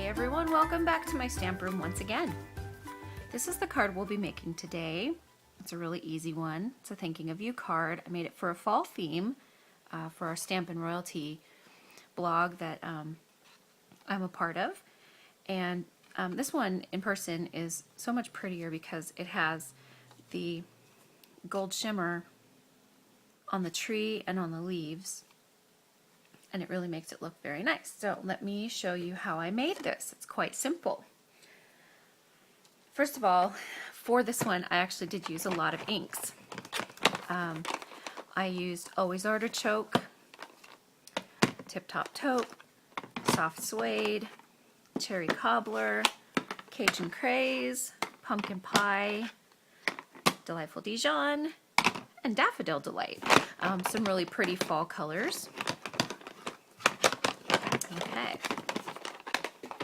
Hey everyone, welcome back to my stamp room once again. This is the card we'll be making today. It's a really easy one. It's a thinking of you card. I made it for a fall theme for our Stampin' Royalty blog that I'm a part of. And this one in person is so much prettier because it has the gold shimmer on the tree and on the leaves. And it really makes it look very nice. So let me show you how I made this. It's quite simple. First of all, for this one, I actually did use a lot of inks. I used Always Artichoke, Tip Top Taupe, Soft Suede, Cherry Cobbler, Cajun Craze, Pumpkin Pie, Delightful Dijon, and Daffodil Delight. Some really pretty fall colors. Okay.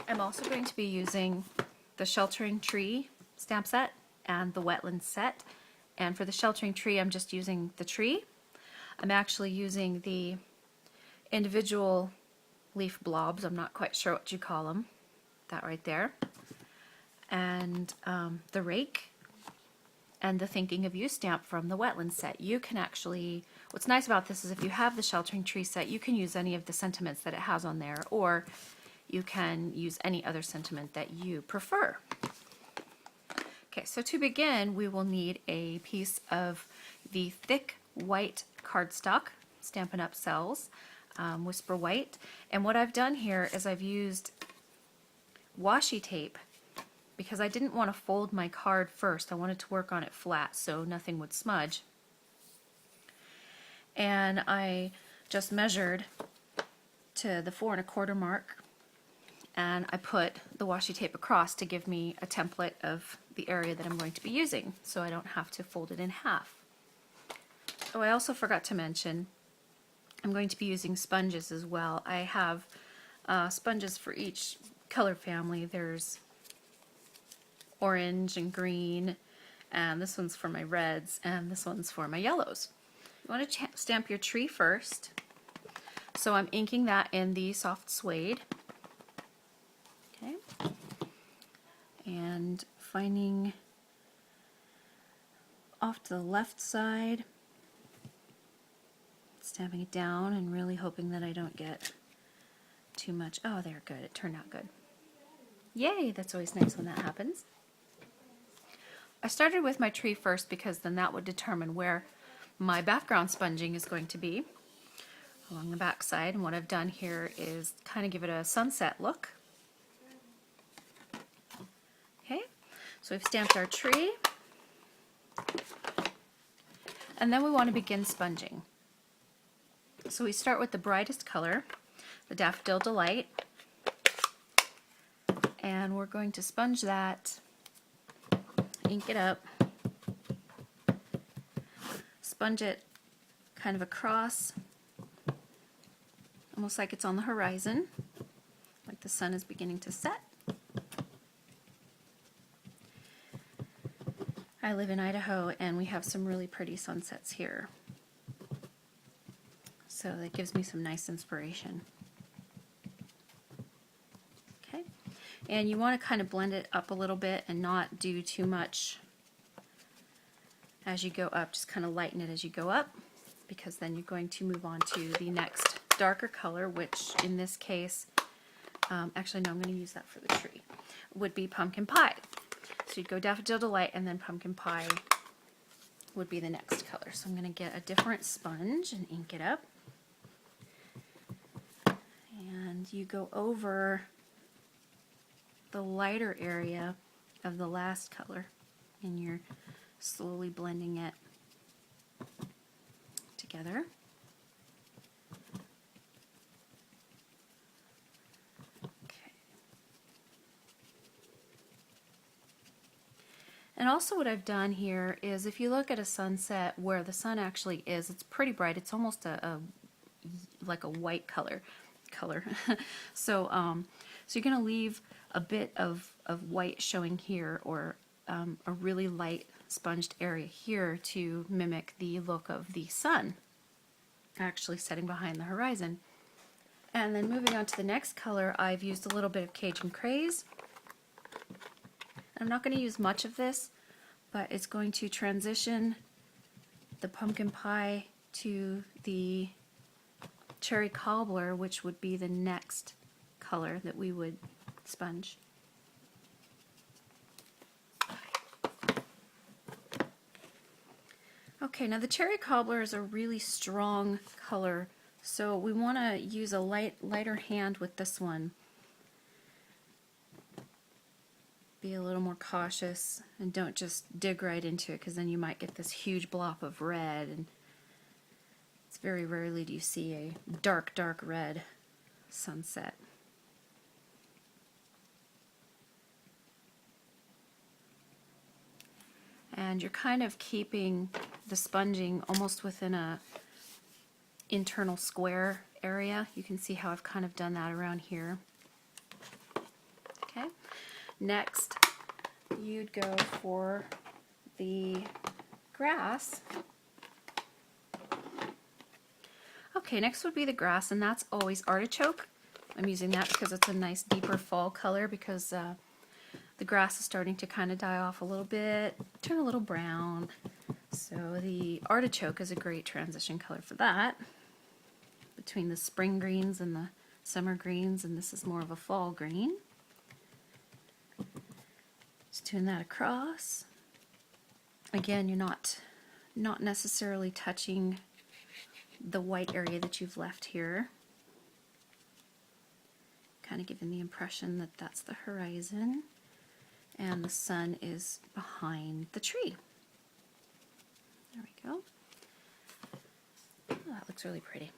I'm also going to be using the Sheltering Tree stamp set and the Wetlands set. And for the Sheltering Tree, I'm just using the tree. I'm actually using the individual leaf blobs. I'm not quite sure what you call them. That right there. And the rake and the Thinking of You stamp from the Wetlands set. You can actually, what's nice about this is if you have the Sheltering Tree set, you can use any of the sentiments that it has on there, or you can use any other sentiment that you prefer. Okay, so to begin, we will need a piece of the thick white cardstock, Stampin' Up! Cells, Whisper White. And what I've done here is I've used washi tape because I didn't want to fold my card first. I wanted to work on it flat so nothing would smudge. And I just measured to the 4 1/4 mark, and I put the washi tape across to give me a template of the area that I'm going to be using so I don't have to fold it in half. Oh, I also forgot to mention I'm going to be using sponges as well. I have sponges for each color family. There's orange and green, and this one's for my reds, and this one's for my yellows. You want to stamp your tree first, so I'm inking that in the soft suede. Okay, and finding off to the left side, stamping it down and really hoping that I don't get too much. Oh, there, good, it turned out good. Yay, that's always nice when that happens. I started with my tree first because then that would determine where my background sponging is going to be along the back side. And what I've done here is kind of give it a sunset look. Okay, so we've stamped our tree. And then we want to begin sponging. So we start with the brightest color, the Daffodil Delight. And we're going to sponge that, ink it up, sponge it kind of across, almost like it's on the horizon, like the sun is beginning to set. I live in Idaho and we have some really pretty sunsets here, so that gives me some nice inspiration. Okay, and you want to kind of blend it up a little bit and not do too much as you go up. Just kind of lighten it as you go up, because then you're going to move on to the next darker color, which in this case, actually no, I'm going to use that for the tree, would be Pumpkin Pie. So you'd go Daffodil Delight and then Pumpkin Pie would be the next color. So I'm going to get a different sponge and ink it up. And you go over the lighter area of the last color and you're slowly blending it together. Okay. And also what I've done here is, if you look at a sunset where the sun actually is, it's pretty bright. It's almost like a white color. So so you're going to leave a bit of white showing here, or a really light sponged area here to mimic the look of the sun actually setting behind the horizon. And then moving on to the next color, I've used a little bit of Cajun Craze. I'm not going to use much of this, but it's going to transition the pumpkin pie to the cherry cobbler, which would be the next color that we would sponge. Okay, now the cherry cobbler is a really strong color, so we want to use a lighter hand with this one. Be a little more cautious and don't just dig right into it, because then you might get this huge blob of red, and it's very rarely do you see a dark red sunset. And you're kind of keeping the sponging almost within a internal square area. You can see how I've kind of done that around here. Okay, next you'd go for the grass. Okay, next would be the grass, and that's always artichoke. I'm using that because it's a nice deeper fall color, because the grass is starting to kind of die off a little bit, turn a little brown. So the artichoke is a great transition color for that, between the spring greens and the summer greens, and this is more of a fall green. Just doing that across. Again, you're not necessarily touching the white area that you've left here. Kind of giving the impression that that's the horizon, and the sun is behind the tree. There we go. Oh, that looks really pretty.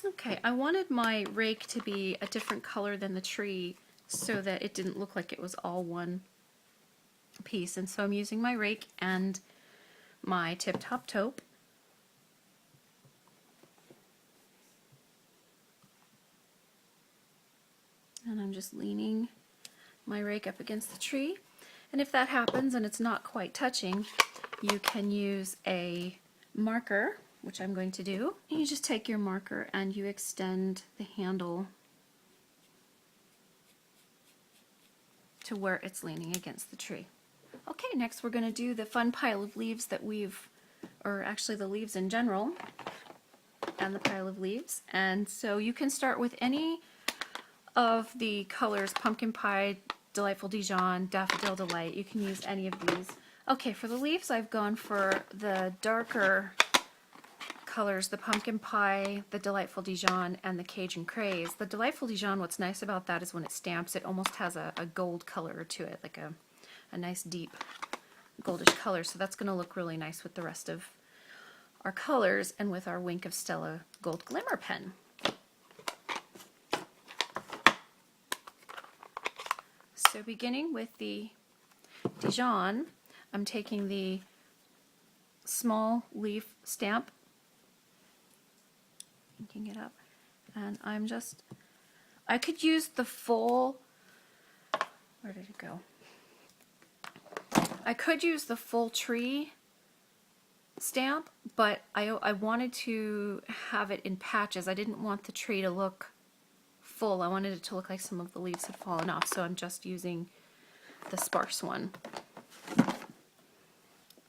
Okay, I wanted my rake to be a different color than the tree so that it didn't look like it was all one piece, and so I'm using my rake and my tip-top taupe. And I'm just leaning my rake up against the tree. And if that happens and it's not quite touching, you can use a marker, which I'm going to do. You just take your marker and you extend the handle to where it's leaning against the tree. Okay, next we're going to do the fun pile of leaves that or actually the leaves in general, and the pile of leaves. And so you can start with any of the colors, Pumpkin Pie, Delightful Dijon, Daffodil Delight. You can use any of these. Okay, for the leaves I've gone for the darker colors, the Pumpkin Pie, the Delightful Dijon, and the Cajun Craze. The Delightful Dijon, what's nice about that is when it stamps, it almost has a gold color to it, like a nice deep goldish color, so that's going to look really nice with the rest of our colors and with our Wink of Stella Gold Glimmer pen. So beginning with the Dijon, I'm taking the small leaf stamp, inking it up, and I could use the full, where did it go? I could use the full tree stamp, but I wanted to have it in patches. I didn't want the tree to look full. I wanted it to look like some of the leaves had fallen off, so I'm just using the sparse one.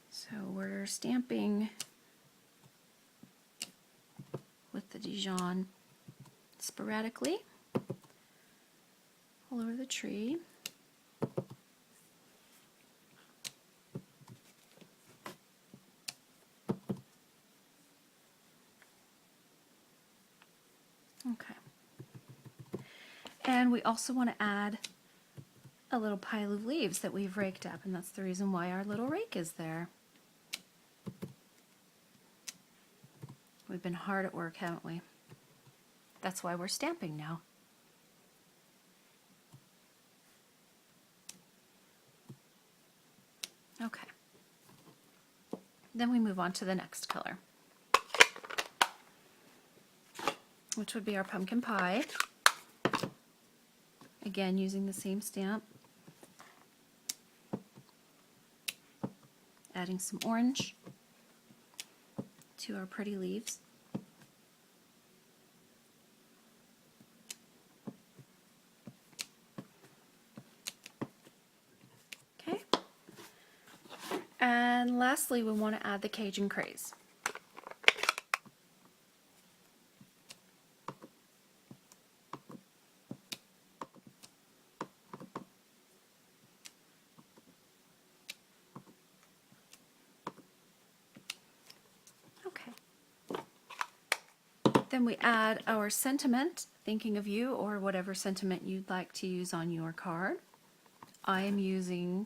So we're stamping with the Dijon sporadically all over the tree. Okay. And we also want to add a little pile of leaves that we've raked up, and that's the reason why our little rake is there. We've been hard at work, haven't we? That's why we're stamping now. Okay. Then we move on to the next color, which would be our Pumpkin Pie. Again, using the same stamp. Adding some orange. to our pretty leaves. Okay. And lastly, we want to add the Cajun craze. Okay. Then we add our sentiment, thinking of you, or whatever sentiment you'd like to use on your card. I am using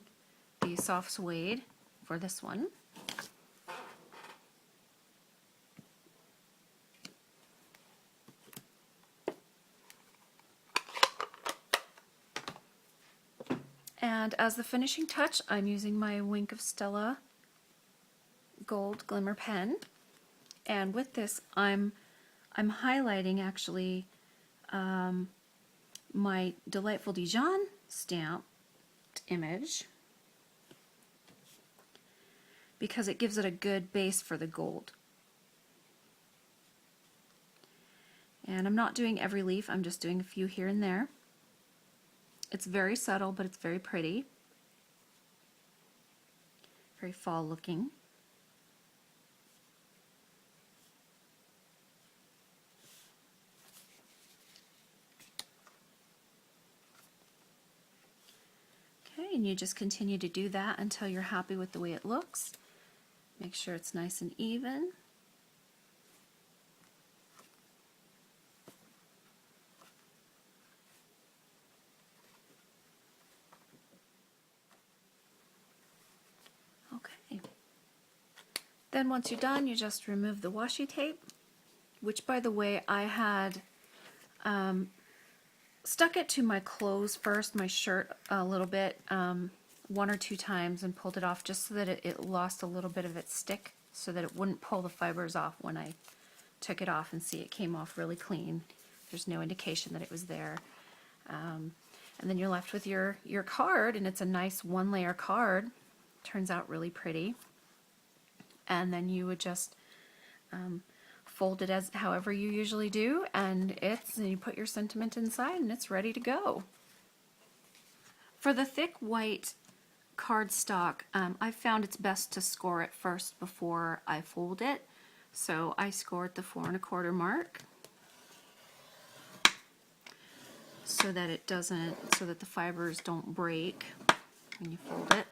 the soft suede for this one. And as the finishing touch, I'm using my Wink of Stella gold glimmer pen. And with this, I'm highlighting actually my Delightful Dijon stamped image, because it gives it a good base for the gold. And I'm not doing every leaf, I'm just doing a few here and there. It's very subtle, but it's very pretty. Very fall looking. Okay, and you just continue to do that until you're happy with the way it looks. Make sure it's nice and even. Okay. Then once you're done, you just remove the washi tape, which by the way, I had stuck it to my clothes first, my shirt a little bit, 1 or 2 times, and pulled it off just so that it lost a little bit of its stick, so that it wouldn't pull the fibers off when I took it off. And see, it came off really clean. There's no indication that it was there. And then you're left with your card, and it's a nice 1-layer card. Turns out really pretty. And then you would just fold it as however you usually do, and you put your sentiment inside, and it's ready to go. For the thick white cardstock, I found it's best to score it first before I fold it. So I scored the 4 1/4 mark, so that the fibers don't break when you fold it.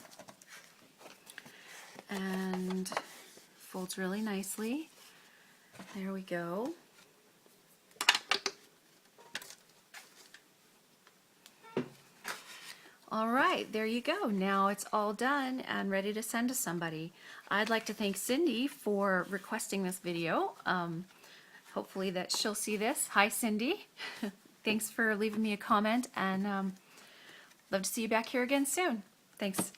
And folds really nicely. There we go. All right, there you go. Now it's all done and ready to send to somebody. I'd like to thank Cindy for requesting this video. Hopefully that she'll see this. Hi, Cindy. Thanks for leaving me a comment, and love to see you back here again soon. Thanks.